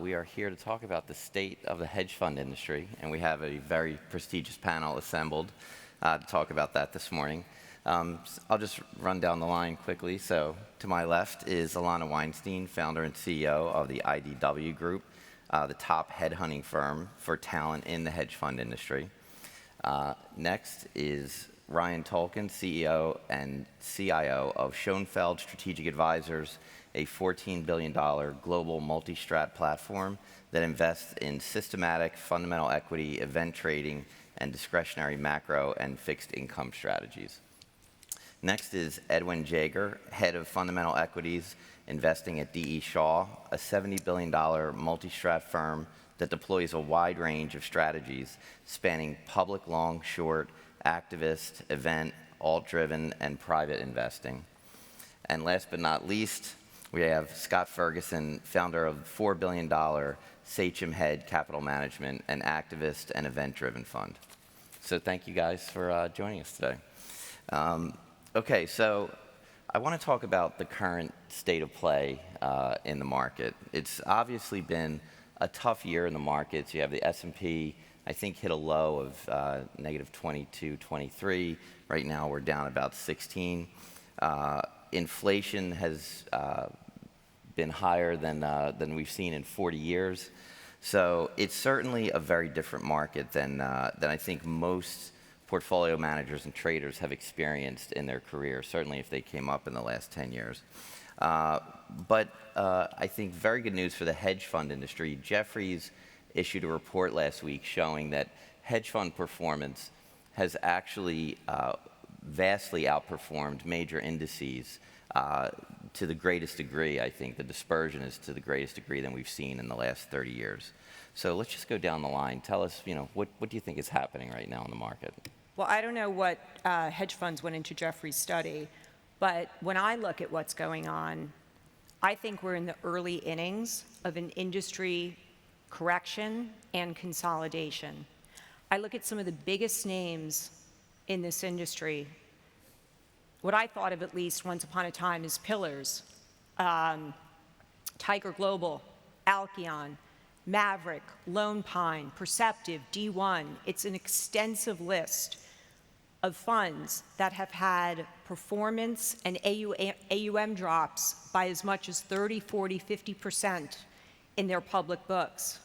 We are here to talk about the state of the hedge fund industry, and we have a very prestigious panel assembled to talk about that this morning. I'll just run down the line quickly. So to my left is Ilana Weinstein, founder and CEO of the IDW Group, the top headhunting firm for talent in the hedge fund industry. Next is Ryan Tolkin, CEO and CIO of Schonfeld Strategic Advisors, a $14 billion global multi-strat platform that invests in systematic fundamental equity, event trading, and discretionary macro and fixed income strategies. Next is Edwin Jager, head of fundamental equities, investing at D.E. Shaw, a $70 billion multi-strat firm that deploys a wide range of strategies spanning public, long, short, activist, event, alt-driven, and private investing. And last but not least, we have Scott Ferguson, founder of $4 billion Sachem Hedge Capital Management, an activist and event-driven fund. So thank you guys for joining us today. Okay, so I want to talk about the current state of play in the market. It's obviously been a tough year in the markets. You have the S&P, I think, hit a low of negative 22, 23. Right now we're down about 16. Inflation has been higher than we've seen in 40 years. So it's certainly a very different market than I think most portfolio managers and traders have experienced in their career, certainly if they came up in the last 10 years. But I think very good news for the hedge fund industry. Jefferies issued a report last week showing that hedge fund performance has actually vastly outperformed major indices to the greatest degree. I think the dispersion is to the greatest degree than we've seen in the last 30 years. So let's just go down the line. Tell us, what do you think is happening right now in the market? Well, I don't know what hedge funds went into Jeffrey's study, but when I look at what's going on, I think we're in the early innings of an industry correction and consolidation. I look at some of the biggest names in this industry, what I thought of at least once upon a time as pillars: Tiger Global, Alkeon, Maverick, Lone Pine, Perceptive, D1. It's an extensive list of funds that have had performance and AUM drops by as much as 30, 40, 50% in their public books.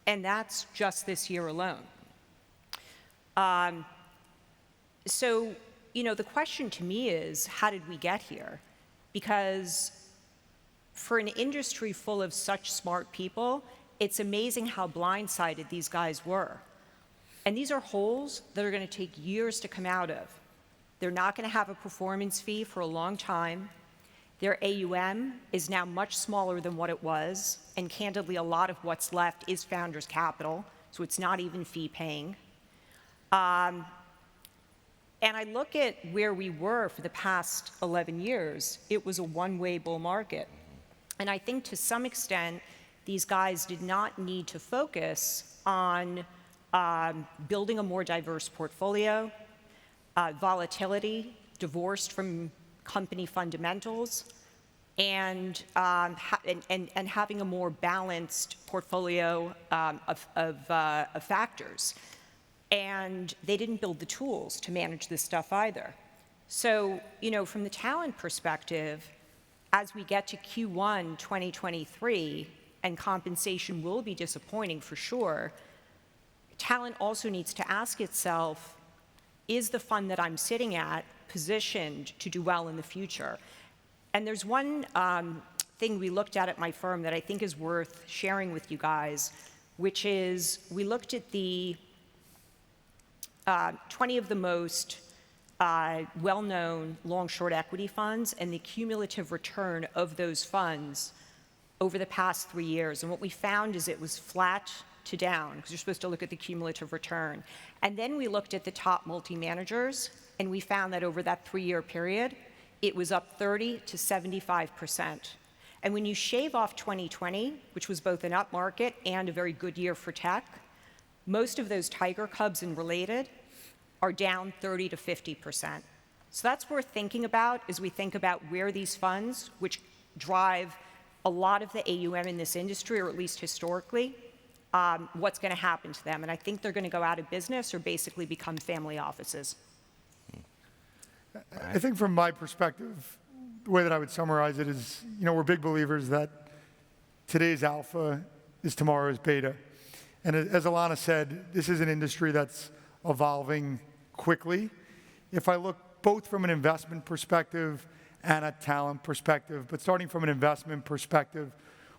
And that's just this year alone. So, the question to me is, how did we get here? Because for an industry full of such smart people, it's amazing how blindsided these guys were. And these are holes that are going to take years to come out of. They're not going to have a performance fee for a long time. Their AUM is now much smaller than what it was, and candidly, a lot of what's left is founders' capital, so it's not even fee-paying. And I look at where we were for the past 11 years. It was a one-way bull market. And I think to some extent, these guys did not need to focus on building a more diverse portfolio, volatility divorced from company fundamentals, and having a more balanced portfolio of factors. And they didn't build the tools to manage this stuff either. So, from the talent perspective, as we get to Q1 2023, and compensation will be disappointing for sure, talent also needs to ask itself, is the fund that I'm sitting at positioned to do well in the future? And there's one thing we looked at my firm that I think is worth sharing with you guys, which is we looked at the 20 of the most well-known long-short equity funds and the cumulative return of those funds over the past 3 years. And what we found is it was flat to down, because you're supposed to look at the cumulative return. And then we looked at the top multi-managers, and we found that over that 3-year period, it was up 30 to 75%. And when you shave off 2020, which was both an up market and a very good year for tech, most of those Tiger Cubs and related are down 30 to 50%. So that's worth thinking about as we think about where these funds, which drive a lot of the AUM in this industry, or at least historically, what's going to happen to them. And I think they're going to go out of business or basically become family offices. I think from my perspective, the way that I would summarize it is, we're big believers that today's alpha is tomorrow's beta. And as Ilana said, this is an industry that's evolving quickly. If I look both from an investment perspective and a talent perspective, but starting from an investment perspective,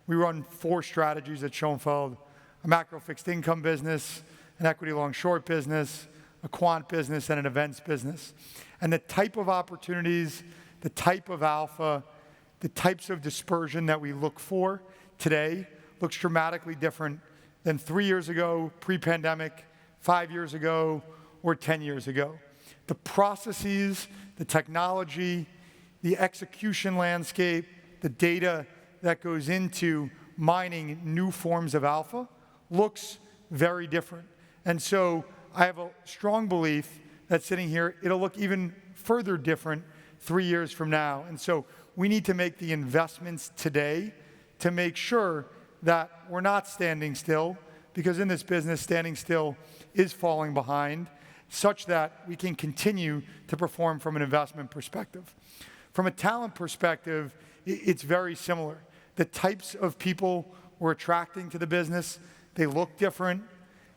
we run 4 strategies at Schonfeld: a macro fixed income business, an equity long short business, a quant business, and an events business. And the type of opportunities, the type of alpha, the types of dispersion that we look for today looks dramatically different than 3 years ago, pre-pandemic, 5 years ago, or 10 years ago. The processes, the technology, the execution landscape, the data that goes into mining new forms of alpha looks very different. And so I have a strong belief that sitting here, it'll look even further different 3 years from now. And so we need to make the investments today to make sure that we're not standing still, because in this business, standing still is falling behind, such that we can continue to perform from an investment perspective. From a talent perspective, it's very similar. The types of people we're attracting to the business, they look different,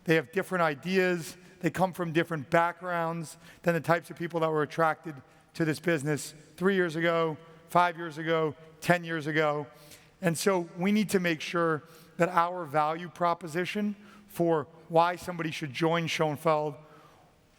they have different ideas, they come from different backgrounds than the types of people that were attracted to this business 3 years ago, 5 years ago, 10 years ago. And so we need to make sure that our value proposition for why somebody should join Schonfeld,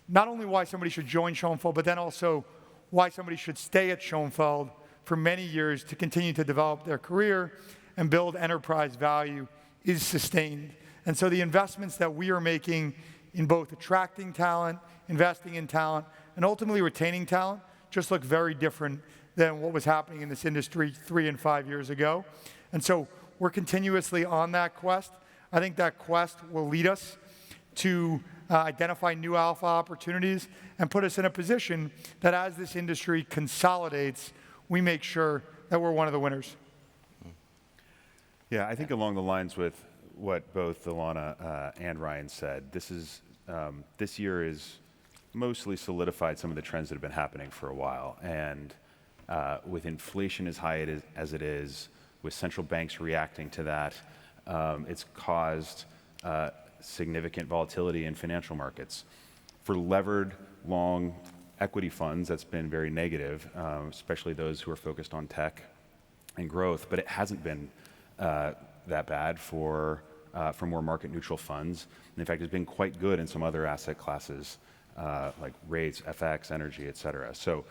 not only why somebody should join Schonfeld, but then also why somebody should stay at Schonfeld for many years to continue to develop their career and build enterprise value, is sustained. And so the investments that we are making in both attracting talent, investing in talent, and ultimately retaining talent just look very different than what was happening in this industry 3 and 5 years ago. And so we're continuously on that quest. I think that quest will lead us to identify new alpha opportunities and put us in a position that as this industry consolidates, we make sure that we're one of the winners. Yeah, I think along the lines with what both Ilana and Ryan said, this year is mostly solidified some of the trends that have been happening for a while. And with inflation as high as it is, with central banks reacting to that, it's caused significant volatility in financial markets. For levered long equity funds, that's been very negative, especially those who are focused on tech and growth, but it hasn't been that bad for more market neutral funds. And in fact, it's been quite good in some other asset classes, like rates, FX, energy, et cetera. So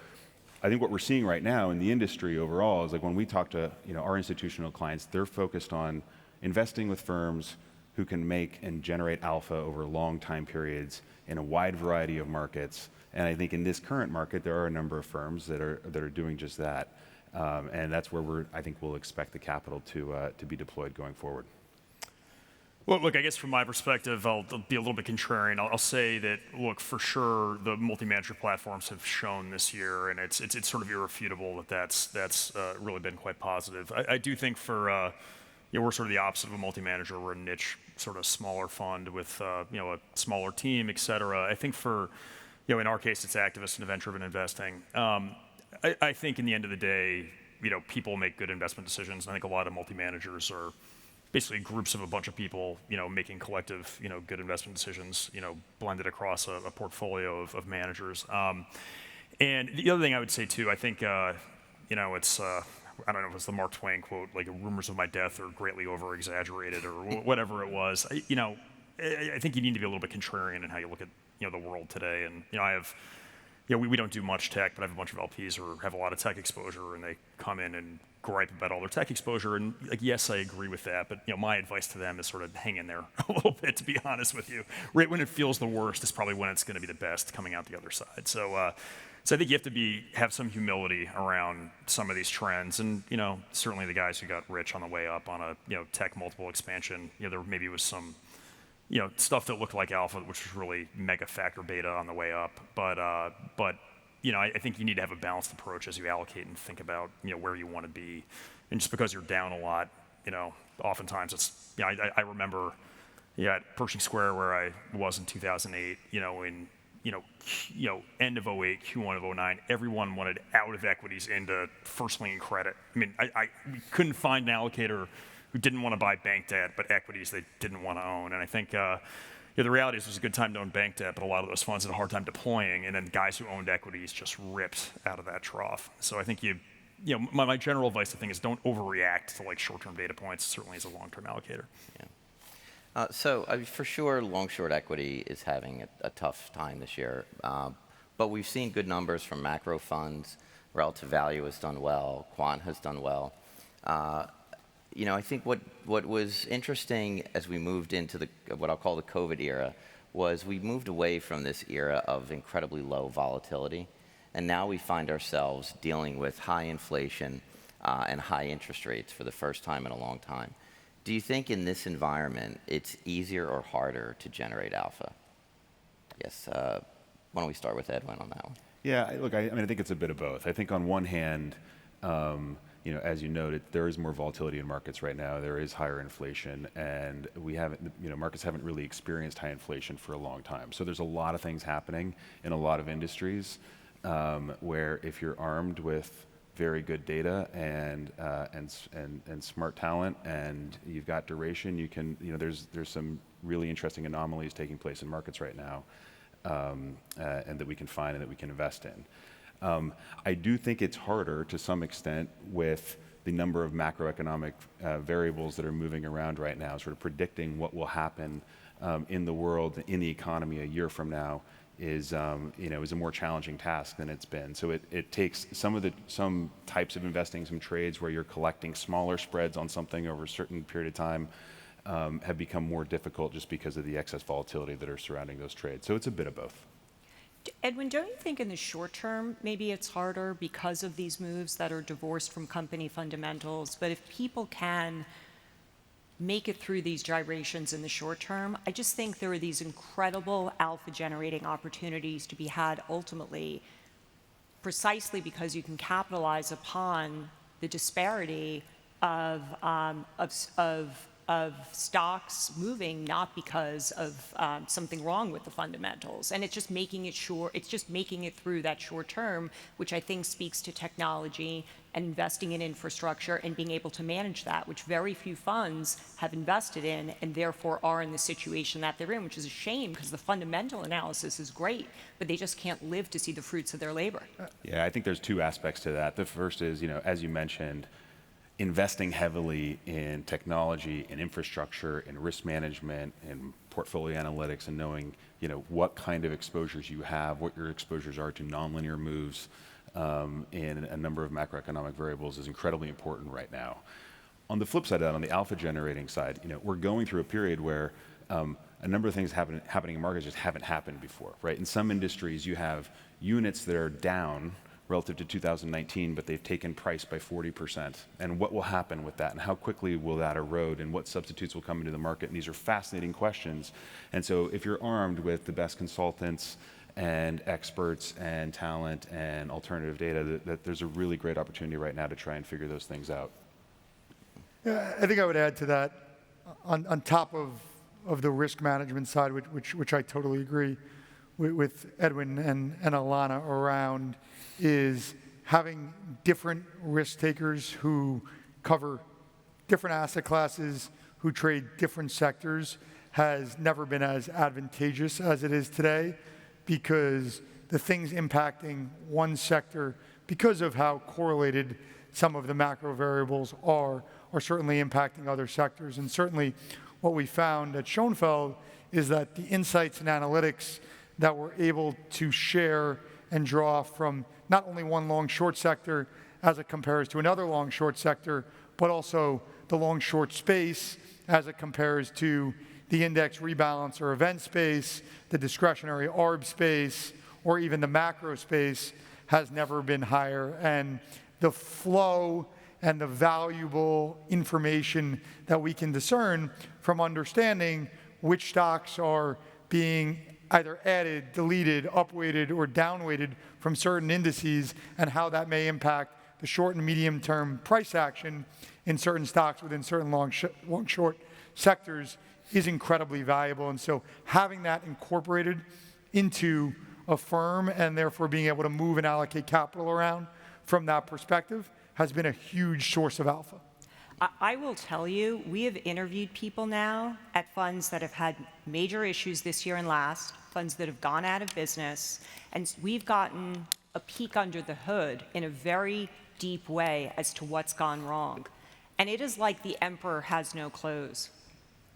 I think what we're seeing right now in the industry overall is like when we talk to our institutional clients, they're focused on investing with firms who can make and generate alpha over long time periods in a wide variety of markets. And I think in this current market, there are a number of firms that are doing just that. And that's where I think we'll expect the capital to be deployed going forward. Well, look, I guess from my perspective, I'll be a little bit contrarian. I'll say that, look, for sure, the multi-manager platforms have shown this year, and it's sort of irrefutable that's really been quite positive. I do think for we're sort of the opposite of a multi-manager. We're a niche, sort of smaller fund with a smaller team, et cetera. I think for in our case, it's activist and event-driven investing. I think in the end of the day, people make good investment decisions. I think a lot of multi-managers are basically groups of a bunch of people, making collective, good investment decisions, blended across a portfolio of managers. And the other thing I would say too, I think, it's, I don't know if it's the Mark Twain quote, like rumors of my death are greatly over-exaggerated or whatever it was. I think you need to be a little bit contrarian in how you look at, the world today. And, I have, we don't do much tech, but I have a bunch of LPs who have a lot of tech exposure, and they come in and gripe about all their tech exposure. And like, yes, I agree with that, but my advice to them is sort of hang in there a little bit, to be honest with you. Right when it feels the worst is probably when it's going to be the best coming out the other side. So I think you have to have some humility around some of these trends. And certainly the guys who got rich on the way up on a tech multiple expansion, there maybe was some stuff that looked like alpha, which was really mega factor beta on the way up. But I think you need to have a balanced approach as you allocate and think about, where you want to be. And just because you're down a lot, oftentimes it's, I remember, at Pershing Square where I was in 2008, in end of '08, Q1 of '09, everyone wanted out of equities into first lien credit. I mean, we couldn't find an allocator who didn't want to buy bank debt, but equities they didn't want to own. And I think the reality is it was a good time to own bank debt, but a lot of those funds had a hard time deploying, and then guys who owned equities just ripped out of that trough. So I think my general advice, I think, is don't overreact to like short-term data points, certainly as a long-term allocator. Yeah. For sure, long-short equity is having a tough time this year. But we've seen good numbers from macro funds. Relative value has done well. Quant has done well. I think what was interesting as we moved into what I'll call the COVID era was we moved away from this era of incredibly low volatility. And now we find ourselves dealing with high inflation and high interest rates for the first time in a long time. Do you think in this environment it's easier or harder to generate alpha? Yes. Why don't we start with Edwin on that one? Yeah, look, I think it's a bit of both. I think on one hand, as you noted, there is more volatility in markets right now. There is higher inflation, and markets haven't really experienced high inflation for a long time. So there's a lot of things happening in a lot of industries where if you're armed with very good data and smart talent, and you've got duration, you can, there's some really interesting anomalies taking place in markets right now, and that we can find and that we can invest in. I do think it's harder to some extent with the number of macroeconomic variables that are moving around right now. Sort of predicting what will happen in the world, in the economy a year from now is a more challenging task than it's been. So it takes some types of investing, some trades where you're collecting smaller spreads on something over a certain period of time have become more difficult just because of the excess volatility that are surrounding those trades. So it's a bit of both. Edwin, don't you think in the short term, maybe it's harder because of these moves that are divorced from company fundamentals, but if people can make it through these gyrations in the short term, I just think there are these incredible alpha generating opportunities to be had ultimately, precisely because you can capitalize upon the disparity of stocks moving not because of something wrong with the fundamentals, and it's just making it through that short term, which I think speaks to technology and investing in infrastructure and being able to manage that, which very few funds have invested in and therefore are in the situation that they're in, which is a shame because the fundamental analysis is great, but they just can't live to see the fruits of their labor. Yeah, I think there's two aspects to that. The first is, as you mentioned, investing heavily in technology and infrastructure and risk management and portfolio analytics and knowing, what kind of exposures you have, what your exposures are to nonlinear moves in a number of macroeconomic variables is incredibly important right now. On the flip side of that, on the alpha generating side, we're going through a period where a number of things happening in markets just haven't happened before, right? In some industries, you have units that are down relative to 2019, but they've taken price by 40%. And what will happen with that? And how quickly will that erode? And what substitutes will come into the market? And these are fascinating questions. And so if you're armed with the best consultants and experts and talent and alternative data, that there's a really great opportunity right now to try and figure those things out. Yeah, I think I would add to that, on top of the risk management side, which I totally agree with Edwin and Ilana around, is having different risk takers who cover different asset classes, who trade different sectors, has never been as advantageous as it is today, because the things impacting one sector, because of how correlated some of the macro variables are certainly impacting other sectors. And certainly what we found at Schonfeld is that the insights and analytics that we're able to share and draw from not only one long-short sector as it compares to another long-short sector, but also the long-short space as it compares to the index rebalance or event space, the discretionary ARB space, or even the macro space has never been higher. And the flow and the valuable information that we can discern from understanding which stocks are being either added, deleted, upweighted, or downweighted from certain indices, and how that may impact the short and medium term price action in certain stocks within certain long-short sectors is incredibly valuable. And so having that incorporated into a firm and therefore being able to move and allocate capital around from that perspective has been a huge source of alpha. I will tell you, we have interviewed people now at funds that have had major issues this year and last, funds that have gone out of business, and we've gotten a peek under the hood in a very deep way as to what's gone wrong. And it is like the emperor has no clothes.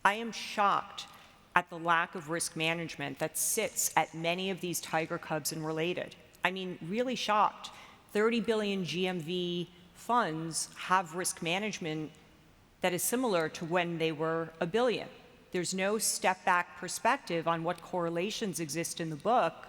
I am shocked at the lack of risk management that sits at many of these Tiger Cubs and related. I mean, really shocked. 30 billion GMV funds have risk management that is similar to when they were $1 billion. There's no step back perspective on what correlations exist in the book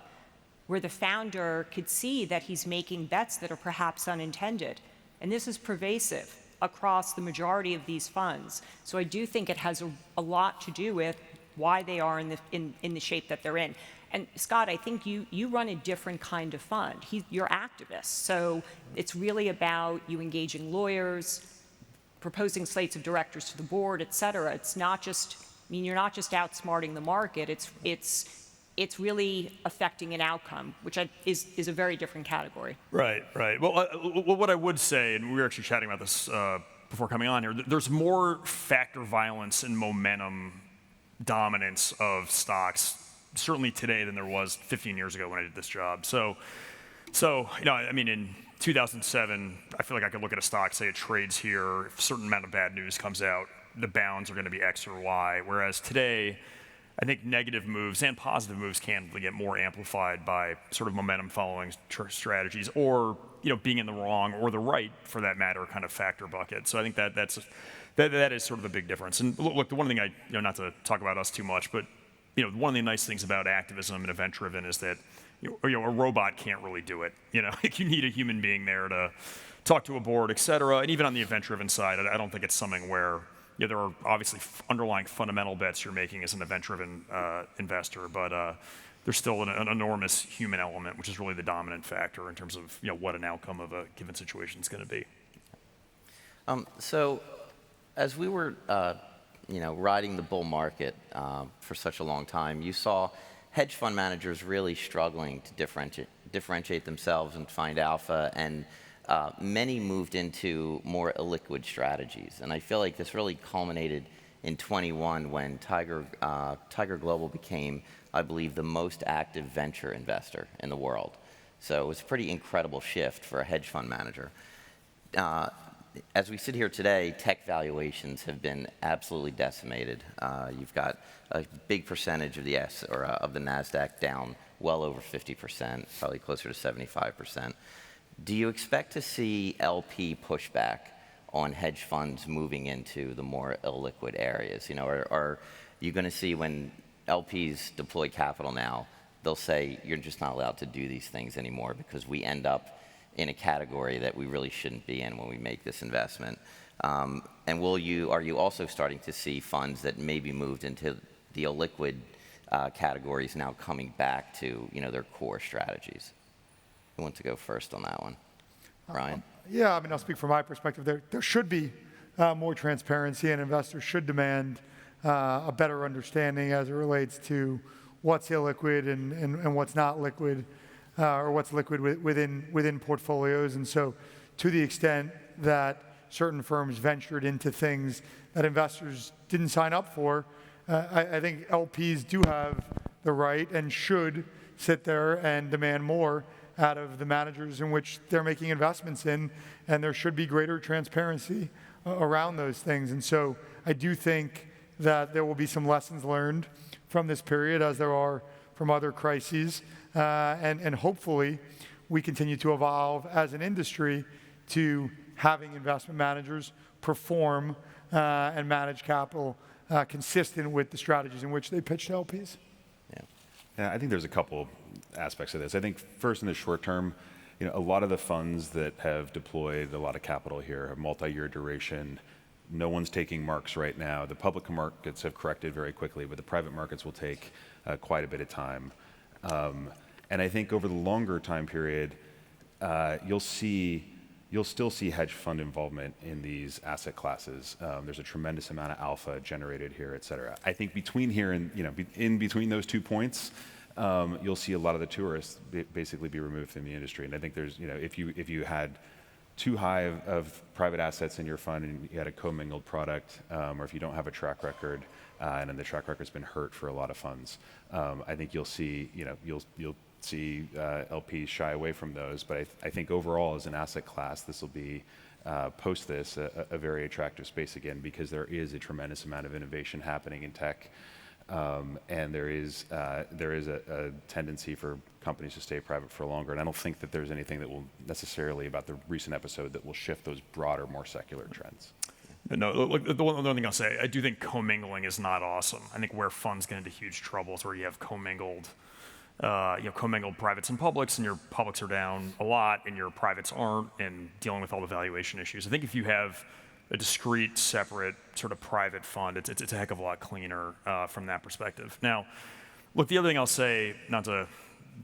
where the founder could see that he's making bets that are perhaps unintended. And this is pervasive across the majority of these funds. So I do think it has a lot to do with why they are in the shape that they're in. And Scott, I think you run a different kind of fund. You're activists, so it's really about you engaging lawyers, proposing slates of directors to the board, et cetera. It's not just, I mean, you're not just outsmarting the market, it's really affecting an outcome, which is a very different category. Right, right. Well, what I would say, and we were actually chatting about this before coming on here, there's more factor violence and momentum dominance of stocks certainly today than there was 15 years ago when I did this job. So you know, I mean, in 2007, I feel like I could look at a stock, say it trades here, if a certain amount of bad news comes out, the bounds are going to be X or Y. Whereas today, I think negative moves and positive moves can get more amplified by sort of momentum following strategies, or you know, being in the wrong or the right, for that matter, kind of factor bucket. So I think that is sort of a big difference. And look, the one thing not to talk about us too much, but you know, one of the nice things about activism and event-driven is that you know, a robot can't really do it. You know, like you need a human being there to talk to a board, et cetera. And even on the event-driven side, I don't think it's something where you know, there are obviously underlying fundamental bets you're making as an event-driven investor, but there's still an enormous human element, which is really the dominant factor in terms of you know, what an outcome of a given situation is going to be. So, as we were you know, riding the bull market for such a long time, you saw hedge fund managers really struggling to differentiate themselves and find alpha, and many moved into more illiquid strategies. And I feel like this really culminated in 21 when Tiger Global became, I believe, the most active venture investor in the world. So it was a pretty incredible shift for a hedge fund manager. As we sit here today, tech valuations have been absolutely decimated. You've got a big percentage of the of the Nasdaq down well over 50%, probably closer to 75%. Do you expect to see LP pushback on hedge funds moving into the more illiquid areas? You know, are you going to see when LPs deploy capital now, they'll say you're just not allowed to do these things anymore because we end up in a category that we really shouldn't be in when we make this investment? And are you also starting to see funds that maybe moved into the illiquid categories now coming back to, you know, their core strategies? Who wants to go first on that one? Ryan? Yeah, I mean, I'll speak from my perspective. There should be more transparency, and investors should demand a better understanding as it relates to what's illiquid and what's not liquid, or what's liquid within portfolios. And so to the extent that certain firms ventured into things that investors didn't sign up for, I think LPs do have the right and should sit there and demand more out of the managers in which they're making investments in, and there should be greater transparency around those things. And so I do think that there will be some lessons learned from this period, as there are from other crises, and hopefully we continue to evolve as an industry to having investment managers perform and manage capital consistent with the strategies in which they pitch to LPs. Yeah, I think there's a couple aspects of this. I think first, in the short term, you know, a lot of the funds that have deployed a lot of capital here have multi-year duration. no one's taking marks right now. The public markets have corrected very quickly, but the private markets will take quite a bit of time. And I think over the longer time period, you'll still see hedge fund involvement in these asset classes. There's a tremendous amount of alpha generated here, et cetera. I think between here and, in between those 2 points, you'll see a lot of the tourists basically be removed from the industry. And I think there's, if you had too high of private assets in your fund and you had a commingled product, or if you don't have a track record, and then the track record's been hurt for a lot of funds, I think you'll see, you'll see LPs shy away from those. But I think overall as an asset class, this will be, post this, a very attractive space again, because there is a tremendous amount of innovation happening in tech. And there is a tendency for companies to stay private for longer. And I don't think that there's anything that will necessarily about the recent episode that will shift those broader, more secular trends. No, look, the one thing I'll say, I do think commingling is not awesome. I think where funds get into huge trouble is where you have commingled privates and publics, and your publics are down a lot, and your privates aren't, and dealing with all the valuation issues. I think if you have a discrete, separate sort of private fund, it's a heck of a lot cleaner from that perspective. Now, look, the other thing I'll say, not to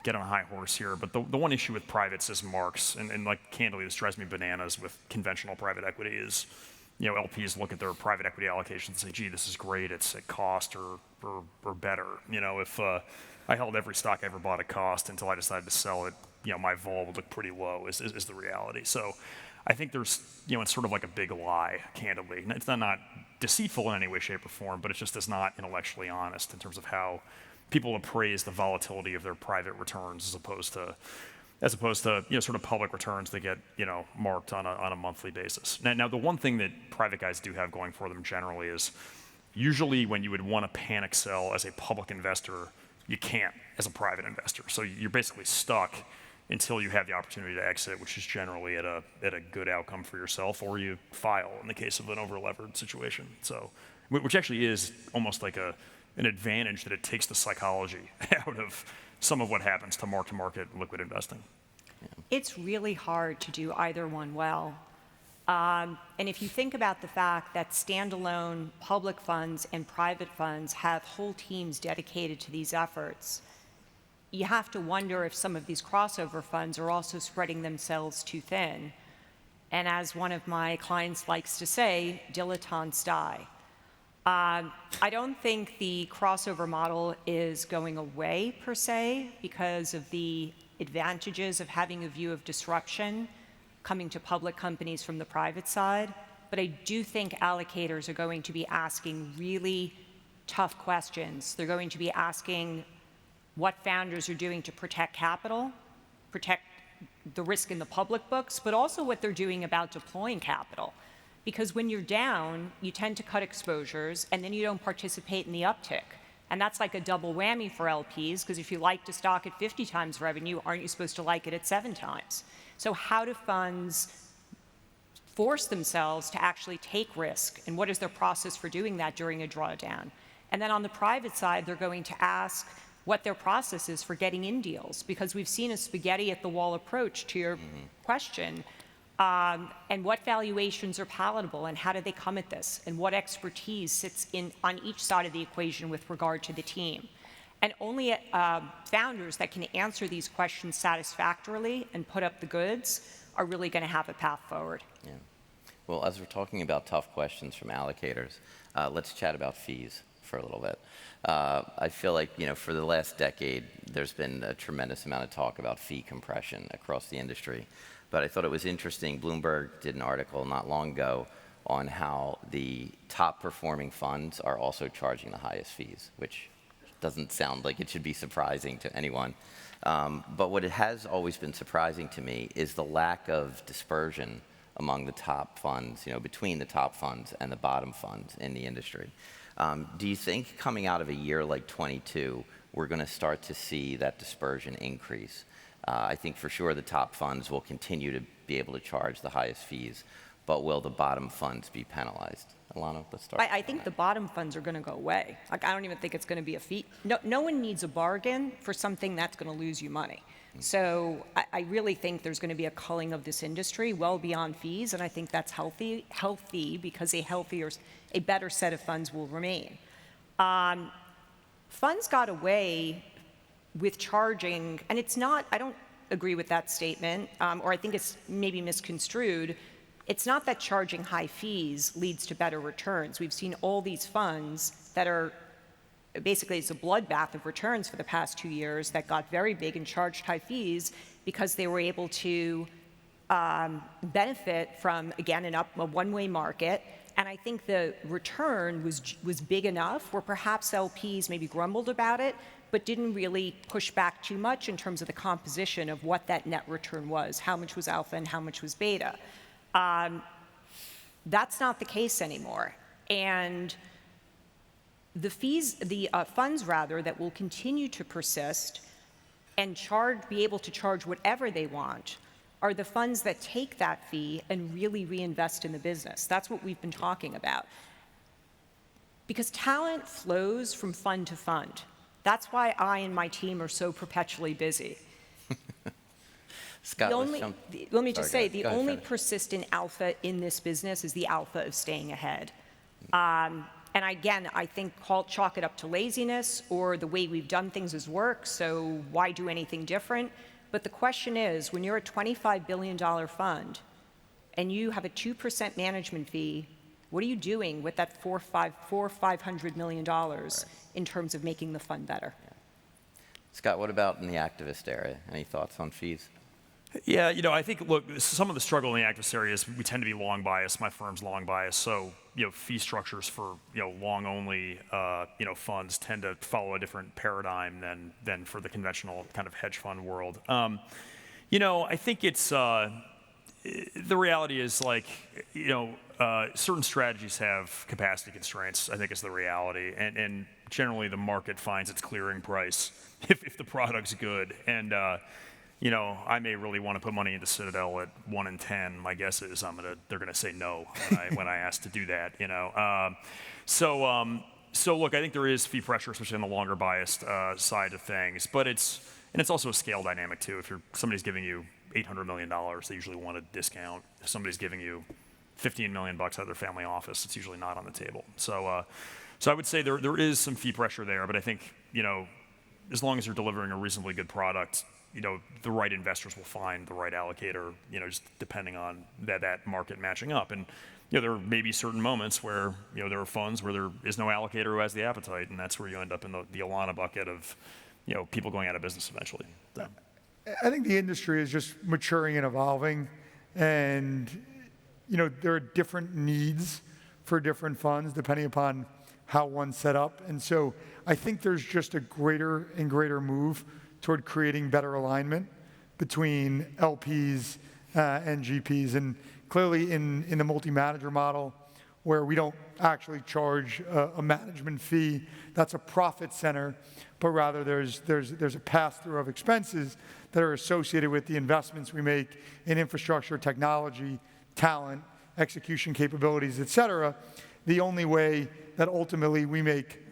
get on a high horse here, but the one issue with privates is marks, and like candidly, this drives me bananas with conventional private equity is, LPs look at their private equity allocations and say, gee, this is great, it's at cost or better. If I held every stock I ever bought at cost until I decided to sell it, my vol would look pretty low is the reality. So I think there's, it's sort of like a big lie, candidly. It's not deceitful in any way, shape, or form, but it just is not intellectually honest in terms of how people appraise the volatility of their private returns as opposed to sort of public returns that get marked on a monthly basis. Now the one thing that private guys do have going for them generally is usually when you would want to panic sell as a public investor, you can't as a private investor. So you're basically stuck until you have the opportunity to exit, which is generally at a good outcome for yourself, or you file in the case of an over-levered situation. So, which actually is almost like an advantage that it takes the psychology out of some of what happens to mark-to-market liquid investing. It's really hard to do either one well. And if you think about the fact that standalone public funds and private funds have whole teams dedicated to these efforts, you have to wonder if some of these crossover funds are also spreading themselves too thin. And as one of my clients likes to say, dilettantes die. I don't think the crossover model is going away per se because of the advantages of having a view of disruption coming to public companies from the private side. But I do think allocators are going to be asking really tough questions. They're going to be asking what founders are doing to protect capital, protect the risk in the public books, but also what they're doing about deploying capital. Because when you're down, you tend to cut exposures, and then you don't participate in the uptick. And that's like a double whammy for LPs, because if you like the stock at 50 times revenue, aren't you supposed to like it at 7 times? So how do funds force themselves to actually take risk, and what is their process for doing that during a drawdown? And then on the private side, they're going to ask what their process is for getting in deals, because we've seen a spaghetti at the wall approach to your question, and what valuations are palatable, and how do they come at this, and what expertise sits on each side of the equation with regard to the team. And only founders that can answer these questions satisfactorily and put up the goods are really going to have a path forward. Yeah. Well, as we're talking about tough questions from allocators, let's chat about fees for a little bit. I feel like, for the last decade, there's been a tremendous amount of talk about fee compression across the industry. But I thought it was interesting, Bloomberg did an article not long ago on how the top performing funds are also charging the highest fees, which doesn't sound like it should be surprising to anyone. But what it has always been surprising to me is the lack of dispersion among the top funds, between the top funds and the bottom funds in the industry. Do you think coming out of a year like 22, we're going to start to see that dispersion increase? I think for sure the top funds will continue to be able to charge the highest fees. but will the bottom funds be penalized? Ilana, let's start. I think the bottom funds are going to go away. Like, I don't even think it's going to be a fee. No one needs a bargain for something that's going to lose you money. So I really think there's going to be a culling of this industry well beyond fees, and I think that's healthy because a better set of funds will remain. Funds got away with charging, and it's not, I don't agree with that statement, or I think it's maybe misconstrued. It's not that charging high fees leads to better returns. We've seen all these funds that are basically, it's a bloodbath of returns for the past 2 years that got very big and charged high fees because they were able to benefit from, again, a one-way market. And I think the return was big enough where perhaps LPs maybe grumbled about it, but didn't really push back too much in terms of the composition of what that net return was, how much was alpha and how much was beta. That's not the case anymore. And the funds rather, that will continue to persist and be able to charge whatever they want are the funds that take that fee and really reinvest in the business. That's what we've been talking about. Because talent flows from fund to fund. That's why I and my team are so perpetually busy. Scott, Let me just say, the only persistent alpha in this business is the alpha of staying ahead. And again, I think chalk it up to laziness or the way we've done things has worked, so why do anything different? But the question is, when you're a $25 billion fund and you have a 2% management fee, what are you doing with that $500 million in terms of making the fund better? Yeah. Scott, what about in the activist area? Any thoughts on fees? Yeah, I think, look, some of the struggle in the activist area is we tend to be long biased. My firm's long biased, so fee structures for long only funds tend to follow a different paradigm than for the conventional kind of hedge fund world. I think it's the reality is like certain strategies have capacity constraints. I think is the reality, and generally the market finds its clearing price if the product's good and. I may really want to put money into Citadel at 1 in 10. My guess is they're gonna say no when I ask to do that. So look, I think there is fee pressure, especially on the longer biased side of things. But it's also a scale dynamic too. If somebody's giving you $800 million, they usually want a discount. If somebody's giving you $15 million out of their family office, it's usually not on the table. So I would say there is some fee pressure there. But I think as long as you're delivering a reasonably good product. The right investors will find the right allocator, just depending on that market matching up. And, there may be certain moments where, there are funds where there is no allocator who has the appetite, and that's where you end up in the Ilana bucket of, people going out of business eventually. So. I think the industry is just maturing and evolving, and, there are different needs for different funds depending upon how one's set up. And so I think there's just a greater and greater move toward creating better alignment between LPs and GPs. And clearly in the multi-manager model, where we don't actually charge a management fee, that's a profit center, but rather there's a pass-through of expenses that are associated with the investments we make in infrastructure, technology, talent, execution capabilities, et cetera. The only way that ultimately we make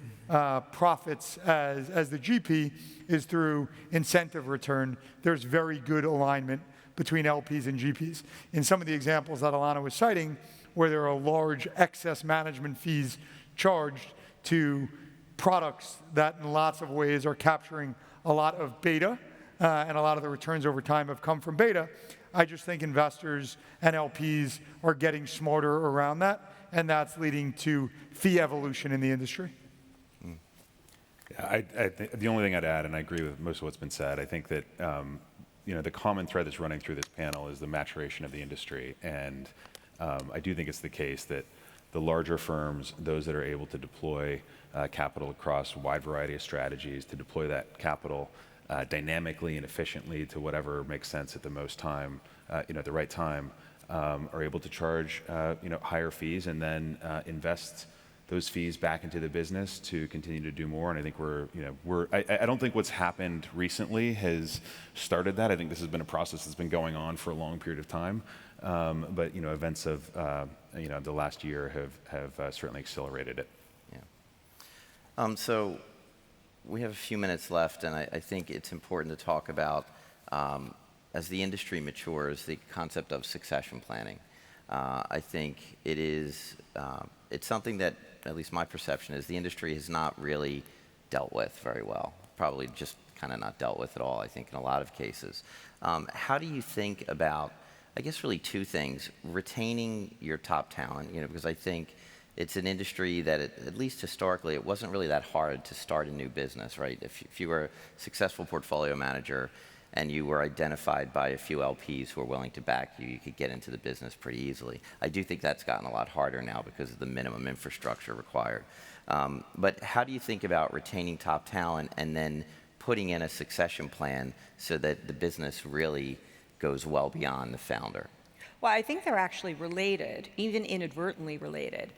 profits as the GP is through incentive return. There's very good alignment between LPs and GPs. In some of the examples that Ilana was citing, where there are large excess management fees charged to products that in lots of ways are capturing a lot of beta, and a lot of the returns over time have come from beta, I just think investors and LPs are getting smarter around that, and that's leading to fee evolution in the industry. I think the only thing I'd add, and I agree with most of what's been said, I think that the common thread that's running through this panel is the maturation of the industry, and I do think it's the case that the larger firms, those that are able to deploy capital across a wide variety of strategies, to deploy that capital dynamically and efficiently to whatever makes sense at the most time, at the right time, are able to charge higher fees and then invest those fees back into the business to continue to do more. And I think I don't think what's happened recently has started that. I think this has been a process that's been going on for a long period of time. But events of the last year have certainly accelerated it. Yeah. So we have a few minutes left, and I think it's important to talk about, as the industry matures, the concept of succession planning. I think it's something that, at least my perception is, the industry has not really dealt with very well. Probably just kind of not dealt with at all, I think, in a lot of cases. How do you think about, I guess really two things: retaining your top talent, because I think it's an industry that, at least historically, it wasn't really that hard to start a new business, right? If you were a successful portfolio manager and you were identified by a few LPs who were willing to back you, you could get into the business pretty easily. I do think that's gotten a lot harder now because of the minimum infrastructure required. But how do you think about retaining top talent and then putting in a succession plan so that the business really goes well beyond the founder? Well, I think they're actually related, even inadvertently related.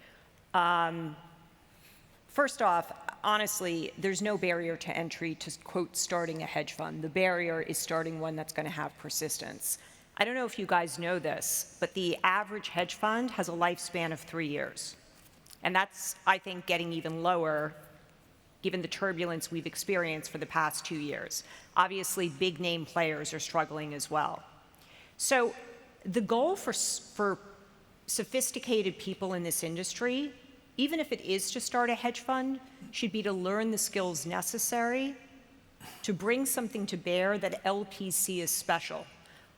First off, honestly, there's no barrier to entry to, quote, starting a hedge fund. The barrier is starting one that's going to have persistence. I don't know if you guys know this, but the average hedge fund has a lifespan of 3 years. And that's, I think, getting even lower given the turbulence we've experienced for the past 2 years. Obviously, big name players are struggling as well. So the goal for sophisticated people in this industry, even if it is to start a hedge fund, should be to learn the skills necessary to bring something to bear that LPs see as special.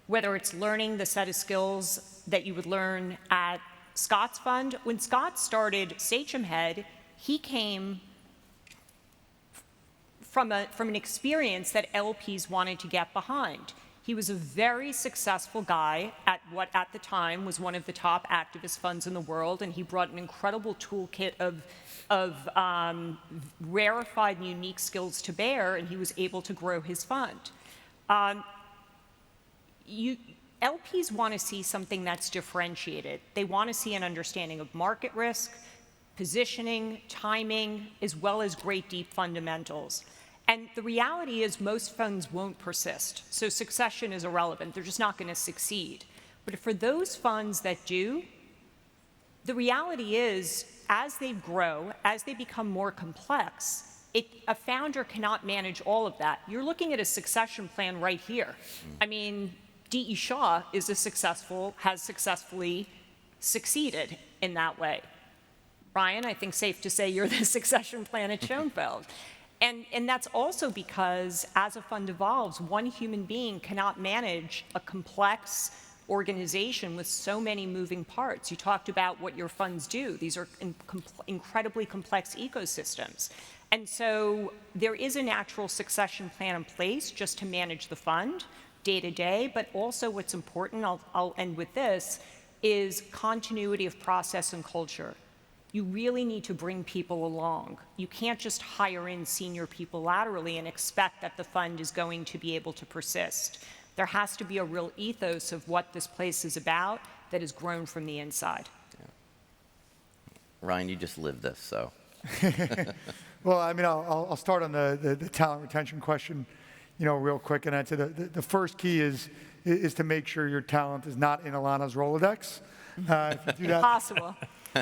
Whether it's learning the set of skills that you would learn at Scott's fund. When Scott started Sachem Head, he came from an experience that LPs wanted to get behind. He was a very successful guy at what at the time was one of the top activist funds in the world, and he brought an incredible toolkit of rarefied and unique skills to bear, and he was able to grow his fund. LPs want to see something that's differentiated. They want to see an understanding of market risk, positioning, timing, as well as great deep fundamentals. And the reality is most funds won't persist, so succession is irrelevant. They're just not going to succeed. But for those funds that do, the reality is as they grow, as they become more complex, a founder cannot manage all of that. You're looking at a succession plan right here. I mean, D.E. Shaw has successfully succeeded in that way. Ryan, I think safe to say you're the succession plan at Schonfeld. And that's also because as a fund evolves, one human being cannot manage a complex organization with so many moving parts. You talked about what your funds do. These are incredibly complex ecosystems. And so there is a natural succession plan in place just to manage the fund day to day, but also what's important, I'll end with this, is continuity of process and culture. You really need to bring people along. You can't just hire in senior people laterally and expect that the fund is going to be able to persist. There has to be a real ethos of what this place is about that has grown from the inside. Yeah. Ryan, you just lived this, so. Well, I mean, I'll start on the talent retention question, real quick. And I'd say the first key is to make sure your talent is not in Ilana's Rolodex. If you do that, Impossible.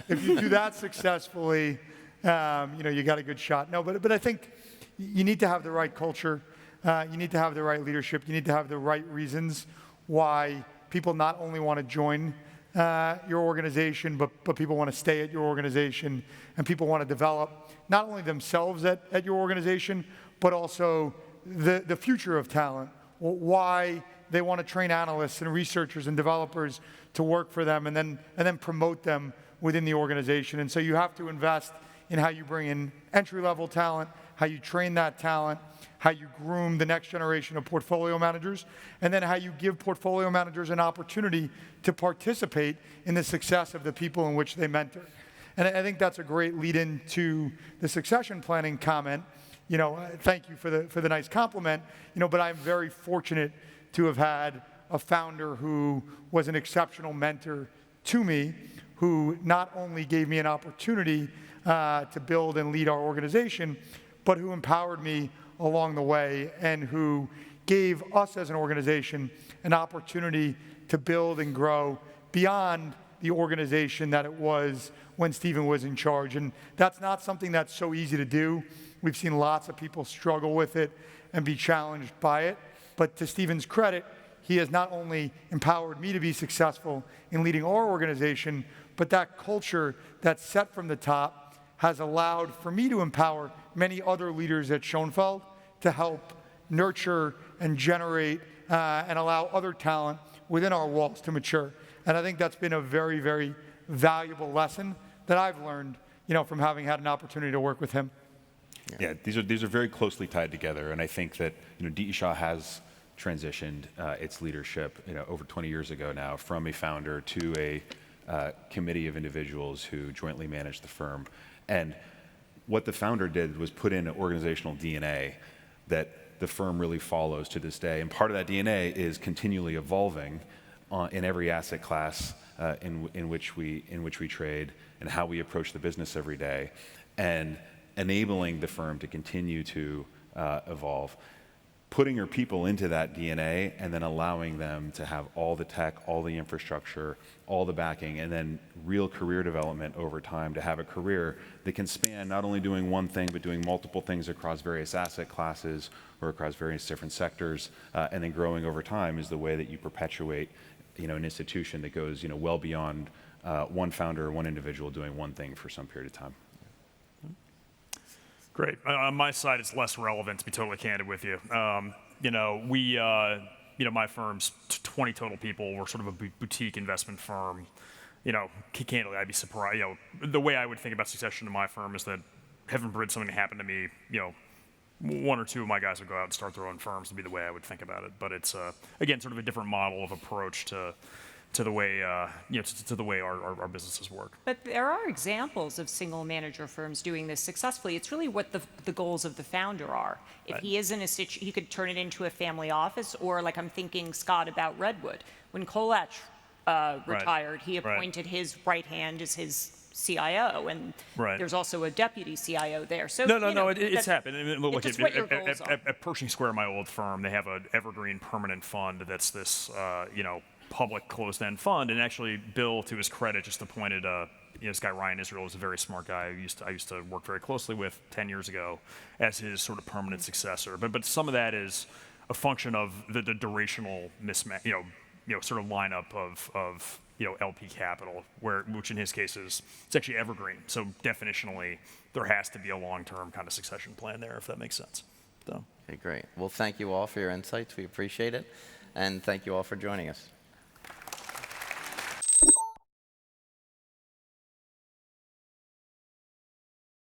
If you do that successfully, you got a good shot. No, but I think you need to have the right culture. You need to have the right leadership. You need to have the right reasons why people not only want to join your organization, but people want to stay at your organization, and people want to develop not only themselves at your organization, but also the future of talent. Why they want to train analysts and researchers and developers to work for them, and then promote them within the organization. And so you have to invest in how you bring in entry-level talent, how you train that talent, how you groom the next generation of portfolio managers, and then how you give portfolio managers an opportunity to participate in the success of the people in which they mentor. And I think that's a great lead-in to the succession planning comment. Thank you for the nice compliment, but I'm very fortunate to have had a founder who was an exceptional mentor to me, who not only gave me an opportunity to build and lead our organization, but who empowered me along the way and who gave us as an organization an opportunity to build and grow beyond the organization that it was when Stephen was in charge. And that's not something that's so easy to do. We've seen lots of people struggle with it and be challenged by it. But to Stephen's credit, he has not only empowered me to be successful in leading our organization, but that culture that's set from the top has allowed for me to empower many other leaders at Schonfeld to help nurture and generate and allow other talent within our walls to mature. And I think that's been a very, very valuable lesson that I've learned, from having had an opportunity to work with him. Yeah, these are very closely tied together, and I think that D.E. Shaw has transitioned its leadership, over 20 years ago now, from a founder to a committee of individuals who jointly manage the firm. And what the founder did was put in an organizational DNA that the firm really follows to this day. And part of that DNA is continually evolving in every asset class in which we trade and how we approach the business every day, and enabling the firm to continue to evolve. Putting your people into that DNA and then allowing them to have all the tech, all the infrastructure, all the backing, and then real career development over time to have a career that can span not only doing one thing, but doing multiple things across various asset classes or across various different sectors, and then growing over time is the way that you perpetuate an institution that goes well beyond one founder or one individual doing one thing for some period of time. Great. On my side, it's less relevant, to be totally candid with you. My firm's 20 total people. We're sort of a boutique investment firm. Candidly, I'd be surprised. The way I would think about succession to my firm is that, heaven forbid something happened to me, one or two of my guys would go out and start their own firms, would be the way I would think about it. But it's, again, sort of a different model of approach to the way to the way our businesses work. But there are examples of single manager firms doing this successfully. It's really what the goals of the founder are. If he is in a he could turn it into a family office, or like I'm thinking, Scott, about Redwood. When Kolach retired, he appointed his right hand as his CIO, and there's also a deputy CIO there. So it's happened. Look, just what your goals are. At Pershing Square, my old firm, they have an evergreen permanent fund that's this public closed-end fund, and actually Bill, to his credit, just appointed this guy Ryan Israel was a very smart guy I used to work very closely with 10 years ago as his sort of permanent successor. But some of that is a function of the durational mismatch, sort of lineup of LP capital, which in his case it's actually evergreen. So definitionally, there has to be a long-term kind of succession plan there, if that makes sense. So. Okay, great. Well, thank you all for your insights. We appreciate it. And thank you all for joining us.